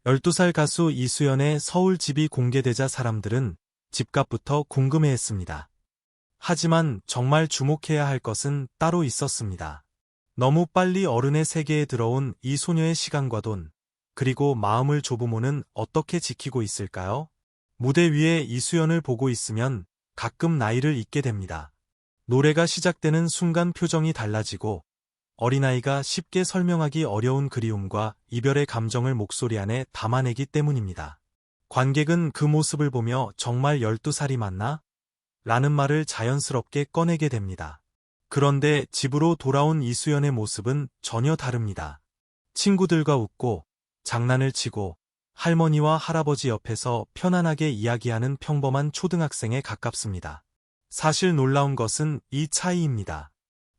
12살 가수 이수연의 서울 집이 공개되자 사람들은 집값부터 궁금해했습니다. 하지만 정말 주목해야 할 것은 따로 있었습니다. 너무 빨리 어른의 세계에 들어온 이 소녀의 시간과 돈, 그리고 마음을 조부모는 어떻게 지키고 있을까요? 무대 위에 이수연을 보고 있으면 가끔 나이를 잊게 됩니다. 노래가 시작되는 순간 표정이 달라지고 어린아이가 쉽게 설명하기 어려운 그리움과 이별의 감정을 목소리 안에 담아내기 때문입니다. 관객은 그 모습을 보며 정말 12살이 맞나? 라는 말을 자연스럽게 꺼내게 됩니다. 그런데 집으로 돌아온 이수연의 모습은 전혀 다릅니다. 친구들과 웃고 장난을 치고 할머니와 할아버지 옆에서 편안하게 이야기하는 평범한 초등학생에 가깝습니다. 사실 놀라운 것은 이 차이입니다.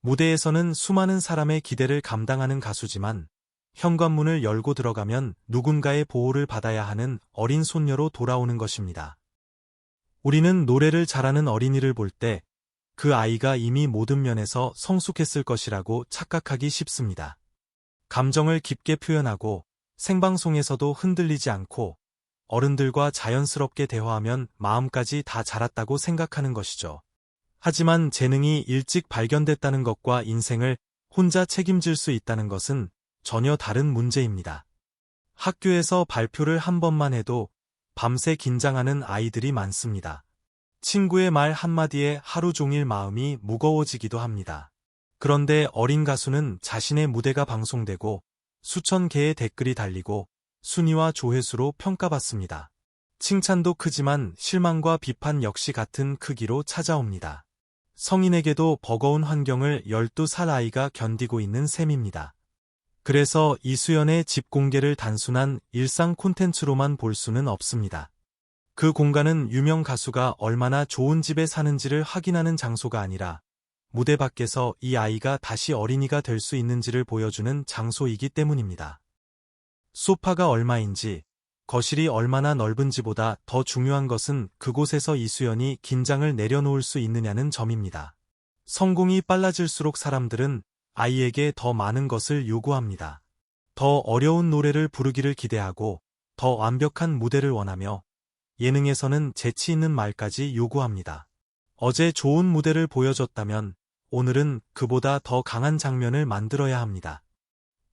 무대에서는 수많은 사람의 기대를 감당하는 가수지만 현관문을 열고 들어가면 누군가의 보호를 받아야 하는 어린 손녀로 돌아오는 것입니다. 우리는 노래를 잘하는 어린이를 볼 때 그 아이가 이미 모든 면에서 성숙했을 것이라고 착각하기 쉽습니다. 감정을 깊게 표현하고 생방송에서도 흔들리지 않고 어른들과 자연스럽게 대화하면 마음까지 다 자랐다고 생각하는 것이죠. 하지만 재능이 일찍 발견됐다는 것과 인생을 혼자 책임질 수 있다는 것은 전혀 다른 문제입니다. 학교에서 발표를 한 번만 해도 밤새 긴장하는 아이들이 많습니다. 친구의 말 한마디에 하루 종일 마음이 무거워지기도 합니다. 그런데 어린 가수는 자신의 무대가 방송되고 수천 개의 댓글이 달리고 순위와 조회수로 평가받습니다. 칭찬도 크지만 실망과 비판 역시 같은 크기로 찾아옵니다. 성인에게도 버거운 환경을 12살 아이가 견디고 있는 셈입니다. 그래서 이수연의 집 공개를 단순한 일상 콘텐츠로만 볼 수는 없습니다. 그 공간은 유명 가수가 얼마나 좋은 집에 사는지를 확인하는 장소가 아니라 무대 밖에서 이 아이가 다시 어린이가 될 수 있는지를 보여주는 장소이기 때문입니다. 소파가 얼마인지, 거실이 얼마나 넓은지보다 더 중요한 것은 그곳에서 이수연이 긴장을 내려놓을 수 있느냐는 점입니다. 성공이 빨라질수록 사람들은 아이에게 더 많은 것을 요구합니다. 더 어려운 노래를 부르기를 기대하고 더 완벽한 무대를 원하며 예능에서는 재치 있는 말까지 요구합니다. 어제 좋은 무대를 보여줬다면 오늘은 그보다 더 강한 장면을 만들어야 합니다.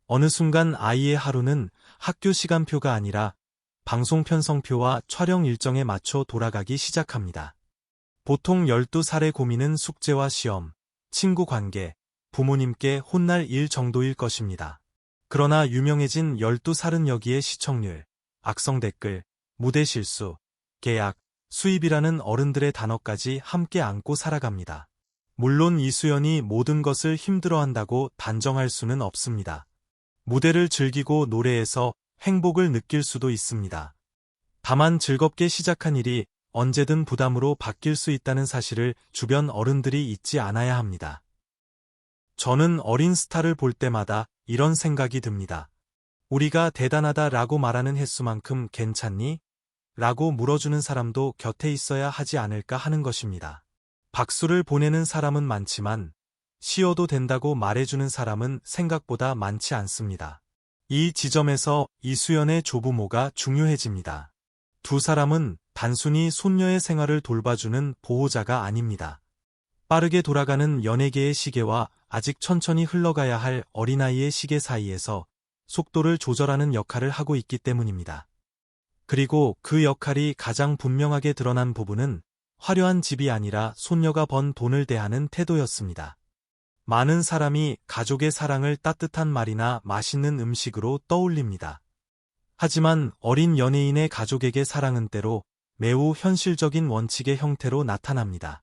어느 순간 아이의 하루는 학교 시간표가 아니라 방송 편성표와 촬영 일정에 맞춰 돌아가기 시작합니다. 보통 12살의 고민은 숙제와 시험, 친구 관계, 부모님께 혼날 일 정도일 것입니다. 그러나 유명해진 12살은 여기에 시청률, 악성 댓글, 무대 실수, 계약, 수입이라는 어른들의 단어까지 함께 안고 살아갑니다. 물론 이수연이 모든 것을 힘들어한다고 단정할 수는 없습니다. 무대를 즐기고 노래에서 행복을 느낄 수도 있습니다. 다만 즐겁게 시작한 일이 언제든 부담으로 바뀔 수 있다는 사실을 주변 어른들이 잊지 않아야 합니다. 저는 어린 스타를 볼 때마다 이런 생각이 듭니다. 우리가 대단하다라고 말하는 횟수만큼 괜찮니? 라고 물어주는 사람도 곁에 있어야 하지 않을까 하는 것입니다. 박수를 보내는 사람은 많지만 쉬어도 된다고 말해주는 사람은 생각보다 많지 않습니다. 이 지점에서 이수연의 조부모가 중요해집니다. 두 사람은 단순히 손녀의 생활을 돌봐주는 보호자가 아닙니다. 빠르게 돌아가는 연예계의 시계와 아직 천천히 흘러가야 할 어린아이의 시계 사이에서 속도를 조절하는 역할을 하고 있기 때문입니다. 그리고 그 역할이 가장 분명하게 드러난 부분은 화려한 집이 아니라 손녀가 번 돈을 대하는 태도였습니다. 많은 사람이 가족의 사랑을 따뜻한 말이나 맛있는 음식으로 떠올립니다. 하지만 어린 연예인의 가족에게 사랑은 때로 매우 현실적인 원칙의 형태로 나타납니다.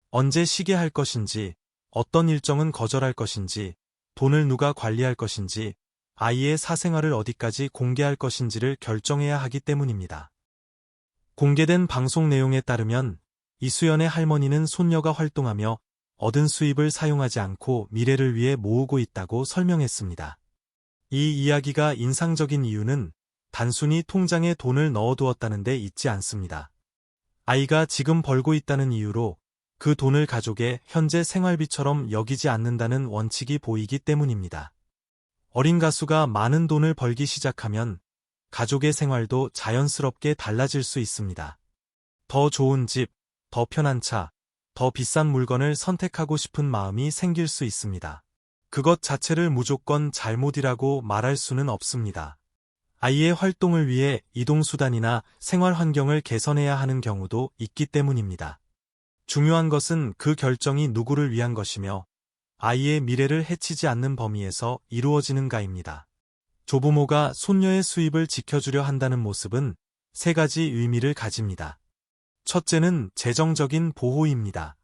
언제 쉬게 할 것인지, 어떤 일정은 거절할 것인지, 돈을 누가 관리할 것인지, 아이의 사생활을 어디까지 공개할 것인지를 결정해야 하기 때문입니다. 공개된 방송 내용에 따르면 이수연의 할머니는 손녀가 활동하며 얻은 수입을 사용하지 않고 미래를 위해 모으고 있다고 설명했습니다. 이 이야기가 인상적인 이유는 단순히 통장에 돈을 넣어두었다는 데 있지 않습니다. 아이가 지금 벌고 있다는 이유로 그 돈을 가족의 현재 생활비처럼 여기지 않는다는 원칙이 보이기 때문입니다. 어린 가수가 많은 돈을 벌기 시작하면 가족의 생활도 자연스럽게 달라질 수 있습니다. 더 좋은 집, 더 편한 차, 더 비싼 물건을 선택하고 싶은 마음이 생길 수 있습니다. 그것 자체를 무조건 잘못이라고 말할 수는 없습니다. 아이의 활동을 위해 이동수단이나 생활 환경을 개선해야 하는 경우도 있기 때문입니다. 중요한 것은 그 결정이 누구를 위한 것이며 아이의 미래를 해치지 않는 범위에서 이루어지는가입니다. 조부모가 손녀의 수입을 지켜주려 한다는 모습은 세 가지 의미를 가집니다. 첫째는 재정적인 보호입니다.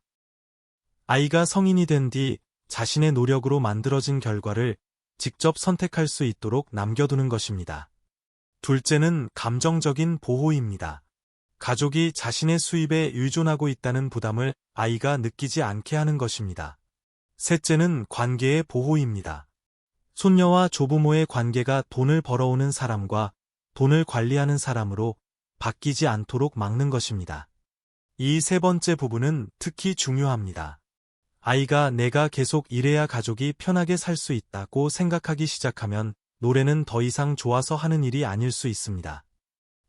아이가 성인이 된 뒤 자신의 노력으로 만들어진 결과를 직접 선택할 수 있도록 남겨두는 것입니다. 둘째는 감정적인 보호입니다. 가족이 자신의 수입에 의존하고 있다는 부담을 아이가 느끼지 않게 하는 것입니다. 셋째는 관계의 보호입니다. 손녀와 조부모의 관계가 돈을 벌어오는 사람과 돈을 관리하는 사람으로 바뀌지 않도록 막는 것입니다. 이 세 번째 부분은 특히 중요합니다. 아이가 내가 계속 일해야 가족이 편하게 살 수 있다고 생각하기 시작하면 노래는 더 이상 좋아서 하는 일이 아닐 수 있습니다.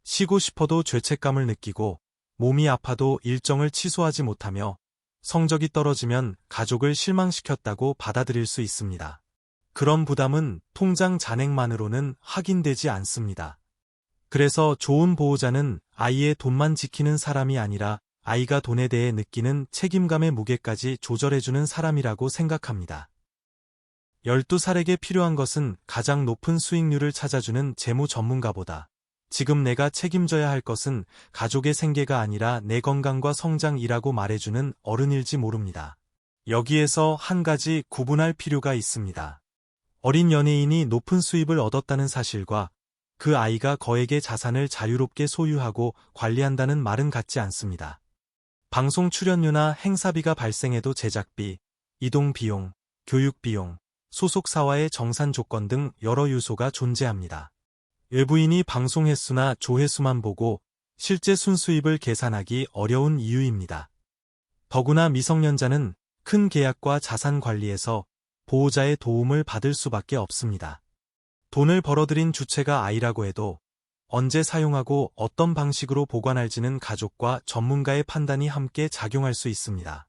쉬고 싶어도 죄책감을 느끼고 몸이 아파도 일정을 취소하지 못하며 성적이 떨어지면 가족을 실망시켰다고 받아들일 수 있습니다. 그런 부담은 통장 잔액만으로는 확인되지 않습니다. 그래서 좋은 보호자는 아이의 돈만 지키는 사람이 아니라 아이가 돈에 대해 느끼는 책임감의 무게까지 조절해주는 사람이라고 생각합니다. 12살에게 필요한 것은 가장 높은 수익률을 찾아주는 재무 전문가보다 지금 내가 책임져야 할 것은 가족의 생계가 아니라 내 건강과 성장이라고 말해주는 어른일지 모릅니다. 여기에서 한 가지 구분할 필요가 있습니다. 어린 연예인이 높은 수입을 얻었다는 사실과 그 아이가 거액의 자산을 자유롭게 소유하고 관리한다는 말은 같지 않습니다. 방송 출연료나 행사비가 발생해도 제작비, 이동비용, 교육비용, 소속사와의 정산 조건 등 여러 요소가 존재합니다. 외부인이 방송 횟수나 조회수만 보고 실제 순수입을 계산하기 어려운 이유입니다. 더구나 미성년자는 큰 계약과 자산 관리에서 보호자의 도움을 받을 수밖에 없습니다. 돈을 벌어들인 주체가 아이라고 해도 언제 사용하고 어떤 방식으로 보관할지는 가족과 전문가의 판단이 함께 작용할 수 있습니다.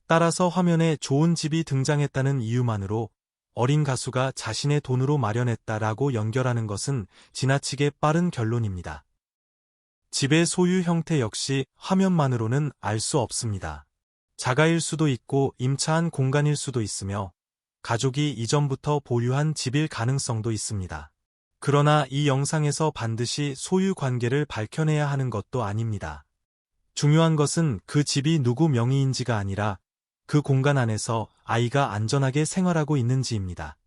따라서 화면에 좋은 집이 등장했다는 이유만으로 어린 가수가 자신의 돈으로 마련했다라고 연결하는 것은 지나치게 빠른 결론입니다. 집의 소유 형태 역시 화면만으로는 알 수 없습니다. 자가일 수도 있고 임차한 공간일 수도 있으며 가족이 이전부터 보유한 집일 가능성도 있습니다. 그러나 이 영상에서 반드시 소유 관계를 밝혀내야 하는 것도 아닙니다. 중요한 것은 그 집이 누구 명의인지가 아니라 그 공간 안에서 아이가 안전하게 생활하고 있는지입니다.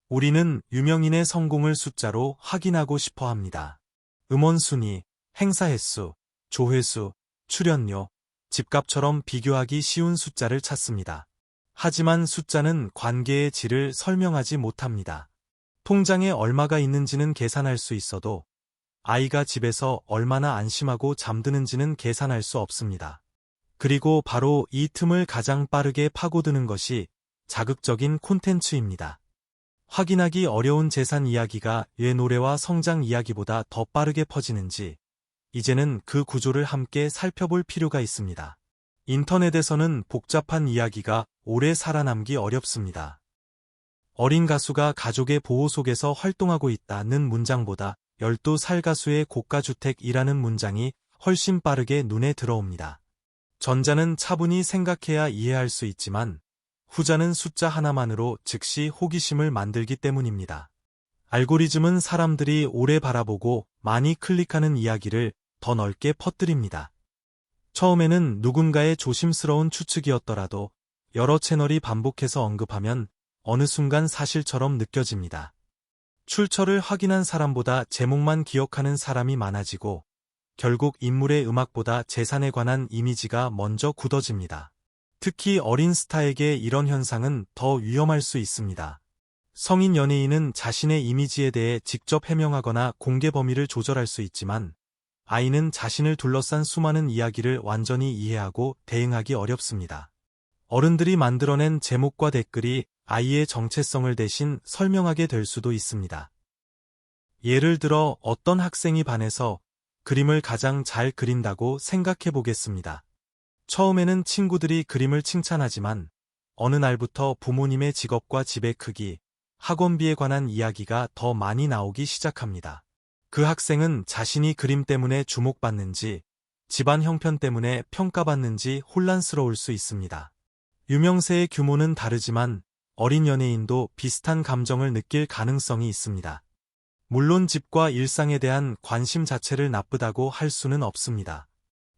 우리는 유명인의 성공을 숫자로 확인하고 싶어 합니다. 음원 순위, 행사 횟수, 조회수, 출연료, 집값처럼 비교하기 쉬운 숫자를 찾습니다. 하지만 숫자는 관계의 질을 설명하지 못합니다. 통장에 얼마가 있는지는 계산할 수 있어도 아이가 집에서 얼마나 안심하고 잠드는지는 계산할 수 없습니다. 그리고 바로 이 틈을 가장 빠르게 파고드는 것이 자극적인 콘텐츠입니다. 확인하기 어려운 재산 이야기가 왜 노래와 성장 이야기보다 더 빠르게 퍼지는지 이제는 그 구조를 함께 살펴볼 필요가 있습니다. 인터넷에서는 복잡한 이야기가 오래 살아남기 어렵습니다. 어린 가수가 가족의 보호 속에서 활동하고 있다는 문장보다 12살 가수의 고가주택이라는 문장이 훨씬 빠르게 눈에 들어옵니다. 전자는 차분히 생각해야 이해할 수 있지만 후자는 숫자 하나만으로 즉시 호기심을 만들기 때문입니다. 알고리즘은 사람들이 오래 바라보고 많이 클릭하는 이야기를 더 넓게 퍼뜨립니다. 처음에는 누군가의 조심스러운 추측이었더라도 여러 채널이 반복해서 언급하면 어느 순간 사실처럼 느껴집니다. 출처를 확인한 사람보다 제목만 기억하는 사람이 많아지고 결국 인물의 음악보다 재산에 관한 이미지가 먼저 굳어집니다. 특히 어린 스타에게 이런 현상은 더 위험할 수 있습니다. 성인 연예인은 자신의 이미지에 대해 직접 해명하거나 공개 범위를 조절할 수 있지만 아이는 자신을 둘러싼 수많은 이야기를 완전히 이해하고 대응하기 어렵습니다. 어른들이 만들어낸 제목과 댓글이 아이의 정체성을 대신 설명하게 될 수도 있습니다. 예를 들어 어떤 학생이 반에서 그림을 가장 잘 그린다고 생각해 보겠습니다. 처음에는 친구들이 그림을 칭찬하지만 어느 날부터 부모님의 직업과 집의 크기, 학원비에 관한 이야기가 더 많이 나오기 시작합니다. 그 학생은 자신이 그림 때문에 주목받는지, 집안 형편 때문에 평가받는지 혼란스러울 수 있습니다. 유명세의 규모는 다르지만 어린 연예인도 비슷한 감정을 느낄 가능성이 있습니다. 물론 집과 일상에 대한 관심 자체를 나쁘다고 할 수는 없습니다.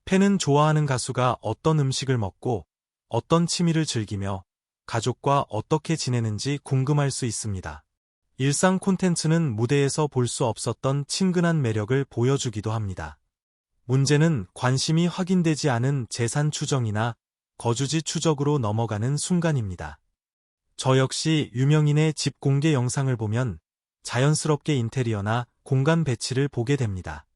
팬은 좋아하는 가수가 어떤 음식을 먹고 어떤 취미를 즐기며 가족과 어떻게 지내는지 궁금할 수 있습니다. 일상 콘텐츠는 무대에서 볼 수 없었던 친근한 매력을 보여주기도 합니다. 문제는 관심이 확인되지 않은 재산 추정이나 거주지 추적으로 넘어가는 순간입니다. 저 역시 유명인의 집 공개 영상을 보면 자연스럽게 인테리어나 공간 배치를 보게 됩니다.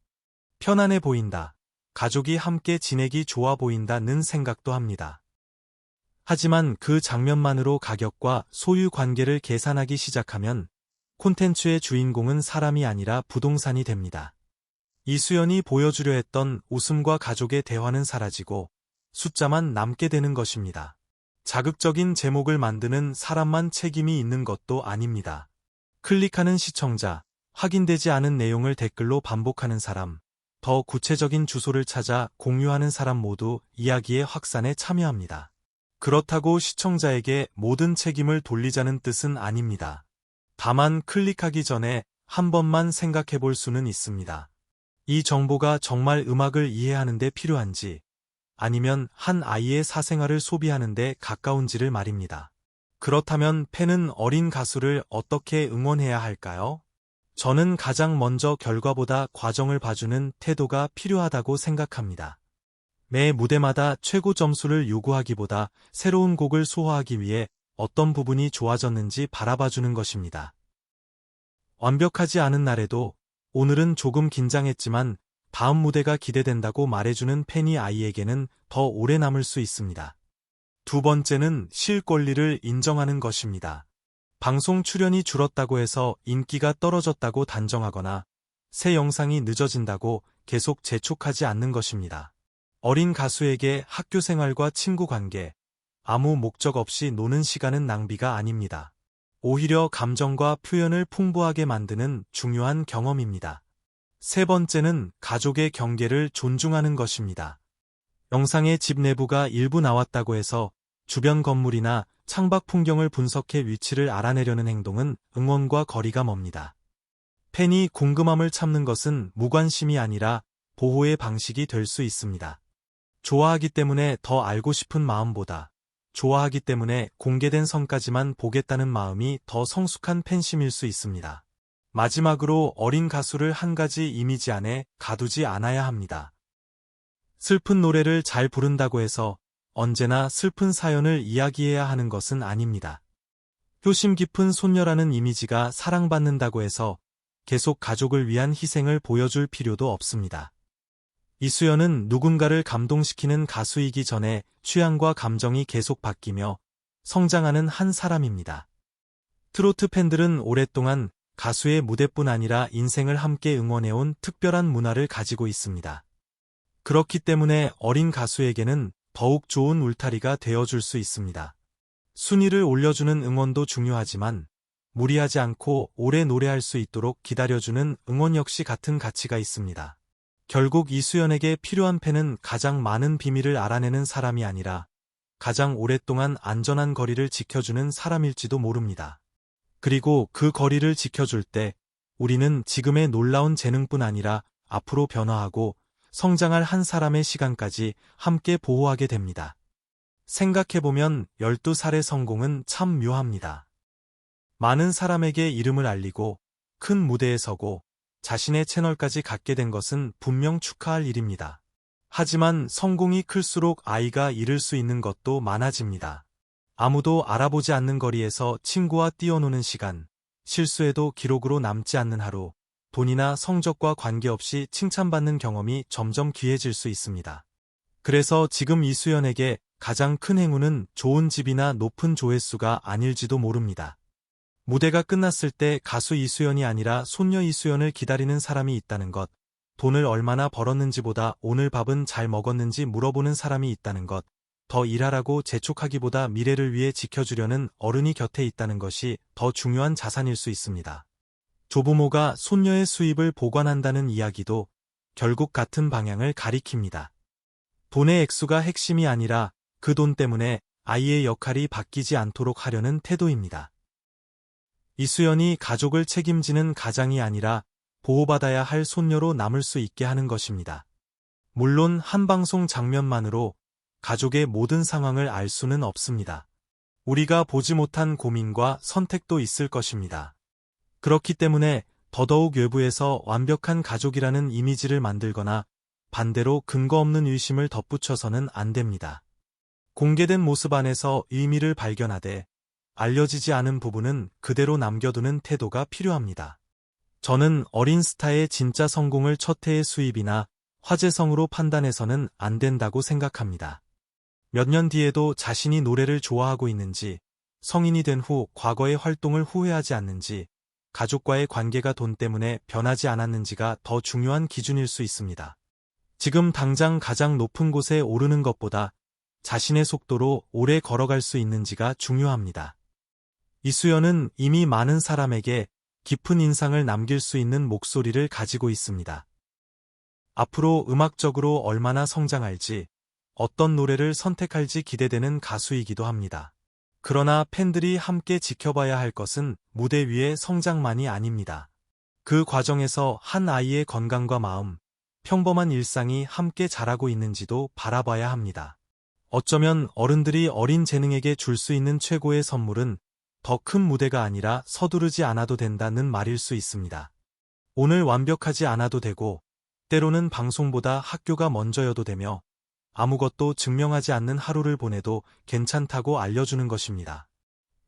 편안해 보인다. 가족이 함께 지내기 좋아 보인다는 생각도 합니다. 하지만 그 장면만으로 가격과 소유 관계를 계산하기 시작하면 콘텐츠의 주인공은 사람이 아니라 부동산이 됩니다. 이수연이 보여주려 했던 웃음과 가족의 대화는 사라지고 숫자만 남게 되는 것입니다. 자극적인 제목을 만드는 사람만 책임이 있는 것도 아닙니다. 클릭하는 시청자, 확인되지 않은 내용을 댓글로 반복하는 사람, 더 구체적인 주소를 찾아 공유하는 사람 모두 이야기의 확산에 참여합니다. 그렇다고 시청자에게 모든 책임을 돌리자는 뜻은 아닙니다. 다만 클릭하기 전에 한 번만 생각해 볼 수는 있습니다. 이 정보가 정말 음악을 이해하는 데 필요한지, 아니면 한 아이의 사생활을 소비하는 데 가까운지를 말입니다. 그렇다면 팬은 어린 가수를 어떻게 응원해야 할까요? 저는 가장 먼저 결과보다 과정을 봐주는 태도가 필요하다고 생각합니다. 매 무대마다 최고 점수를 요구하기보다 새로운 곡을 소화하기 위해 어떤 부분이 좋아졌는지 바라봐주는 것입니다. 완벽하지 않은 날에도 오늘은 조금 긴장했지만 다음 무대가 기대된다고 말해주는 팬이 아이에게는 더 오래 남을 수 있습니다. 두 번째는 쉴 권리를 인정하는 것입니다. 방송 출연이 줄었다고 해서 인기가 떨어졌다고 단정하거나 새 영상이 늦어진다고 계속 재촉하지 않는 것입니다. 어린 가수에게 학교 생활과 친구 관계, 아무 목적 없이 노는 시간은 낭비가 아닙니다. 오히려 감정과 표현을 풍부하게 만드는 중요한 경험입니다. 세 번째는 가족의 경계를 존중하는 것입니다. 영상의 집 내부가 일부 나왔다고 해서 주변 건물이나 창밖 풍경을 분석해 위치를 알아내려는 행동은 응원과 거리가 멉니다. 팬이 궁금함을 참는 것은 무관심이 아니라 보호의 방식이 될 수 있습니다. 좋아하기 때문에 더 알고 싶은 마음보다 좋아하기 때문에 공개된 선까지만 보겠다는 마음이 더 성숙한 팬심일 수 있습니다. 마지막으로 어린 가수를 한 가지 이미지 안에 가두지 않아야 합니다. 슬픈 노래를 잘 부른다고 해서 언제나 슬픈 사연을 이야기해야 하는 것은 아닙니다. 효심 깊은 손녀라는 이미지가 사랑받는다고 해서 계속 가족을 위한 희생을 보여줄 필요도 없습니다. 이수연은 누군가를 감동시키는 가수이기 전에 취향과 감정이 계속 바뀌며 성장하는 한 사람입니다. 트로트 팬들은 오랫동안 가수의 무대뿐 아니라 인생을 함께 응원해온 특별한 문화를 가지고 있습니다. 그렇기 때문에 어린 가수에게는 더욱 좋은 울타리가 되어줄 수 있습니다. 순위를 올려주는 응원도 중요하지만 무리하지 않고 오래 노래할 수 있도록 기다려주는 응원 역시 같은 가치가 있습니다. 결국 이수연에게 필요한 팬은 가장 많은 비밀을 알아내는 사람이 아니라 가장 오랫동안 안전한 거리를 지켜주는 사람일지도 모릅니다. 그리고 그 거리를 지켜줄 때 우리는 지금의 놀라운 재능뿐 아니라 앞으로 변화하고 성장할 한 사람의 시간까지 함께 보호하게 됩니다. 생각해보면 12살의 성공은 참 묘합니다. 많은 사람에게 이름을 알리고 큰 무대에 서고 자신의 채널까지 갖게 된 것은 분명 축하할 일입니다. 하지만 성공이 클수록 아이가 잃을 수 있는 것도 많아집니다. 아무도 알아보지 않는 거리에서 친구와 뛰어노는 시간, 실수해도 기록으로 남지 않는 하루, 돈이나 성적과 관계없이 칭찬받는 경험이 점점 귀해질 수 있습니다. 그래서 지금 이수연에게 가장 큰 행운은 좋은 집이나 높은 조회수가 아닐지도 모릅니다. 무대가 끝났을 때 가수 이수연이 아니라 손녀 이수연을 기다리는 사람이 있다는 것, 돈을 얼마나 벌었는지보다 오늘 밥은 잘 먹었는지 물어보는 사람이 있다는 것, 더 일하라고 재촉하기보다 미래를 위해 지켜주려는 어른이 곁에 있다는 것이 더 중요한 자산일 수 있습니다. 조부모가 손녀의 수입을 보관한다는 이야기도 결국 같은 방향을 가리킵니다. 돈의 액수가 핵심이 아니라 그 돈 때문에 아이의 역할이 바뀌지 않도록 하려는 태도입니다. 이수연이 가족을 책임지는 가장이 아니라 보호받아야 할 손녀로 남을 수 있게 하는 것입니다. 물론 한 방송 장면만으로 가족의 모든 상황을 알 수는 없습니다. 우리가 보지 못한 고민과 선택도 있을 것입니다. 그렇기 때문에 더더욱 외부에서 완벽한 가족이라는 이미지를 만들거나 반대로 근거 없는 의심을 덧붙여서는 안 됩니다. 공개된 모습 안에서 의미를 발견하되 알려지지 않은 부분은 그대로 남겨두는 태도가 필요합니다. 저는 어린 스타의 진짜 성공을 첫 해의 수입이나 화제성으로 판단해서는 안 된다고 생각합니다. 몇 년 뒤에도 자신이 노래를 좋아하고 있는지, 성인이 된 후 과거의 활동을 후회하지 않는지, 가족과의 관계가 돈 때문에 변하지 않았는지가 더 중요한 기준일 수 있습니다. 지금 당장 가장 높은 곳에 오르는 것보다 자신의 속도로 오래 걸어갈 수 있는지가 중요합니다. 이수연은 이미 많은 사람에게 깊은 인상을 남길 수 있는 목소리를 가지고 있습니다. 앞으로 음악적으로 얼마나 성장할지, 어떤 노래를 선택할지 기대되는 가수이기도 합니다. 그러나 팬들이 함께 지켜봐야 할 것은 무대 위의 성장만이 아닙니다. 그 과정에서 한 아이의 건강과 마음, 평범한 일상이 함께 자라고 있는지도 바라봐야 합니다. 어쩌면 어른들이 어린 재능에게 줄 수 있는 최고의 선물은 더 큰 무대가 아니라 서두르지 않아도 된다는 말일 수 있습니다. 오늘 완벽하지 않아도 되고, 때로는 방송보다 학교가 먼저여도 되며, 아무것도 증명하지 않는 하루를 보내도 괜찮다고 알려주는 것입니다.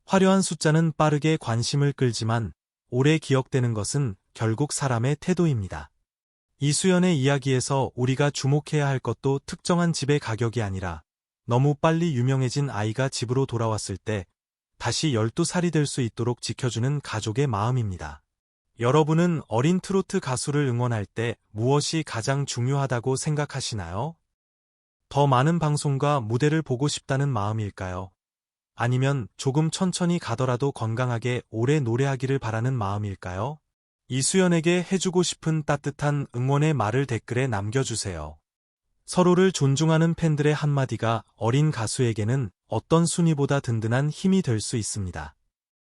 화려한 숫자는 빠르게 관심을 끌지만 오래 기억되는 것은 결국 사람의 태도입니다. 이수연의 이야기에서 우리가 주목해야 할 것도 특정한 집의 가격이 아니라 너무 빨리 유명해진 아이가 집으로 돌아왔을 때 다시 12살이 될 수 있도록 지켜주는 가족의 마음입니다. 여러분은 어린 트로트 가수를 응원할 때 무엇이 가장 중요하다고 생각하시나요? 더 많은 방송과 무대를 보고 싶다는 마음일까요? 아니면 조금 천천히 가더라도 건강하게 오래 노래하기를 바라는 마음일까요? 이수연에게 해주고 싶은 따뜻한 응원의 말을 댓글에 남겨주세요. 서로를 존중하는 팬들의 한마디가 어린 가수에게는 어떤 순위보다 든든한 힘이 될 수 있습니다.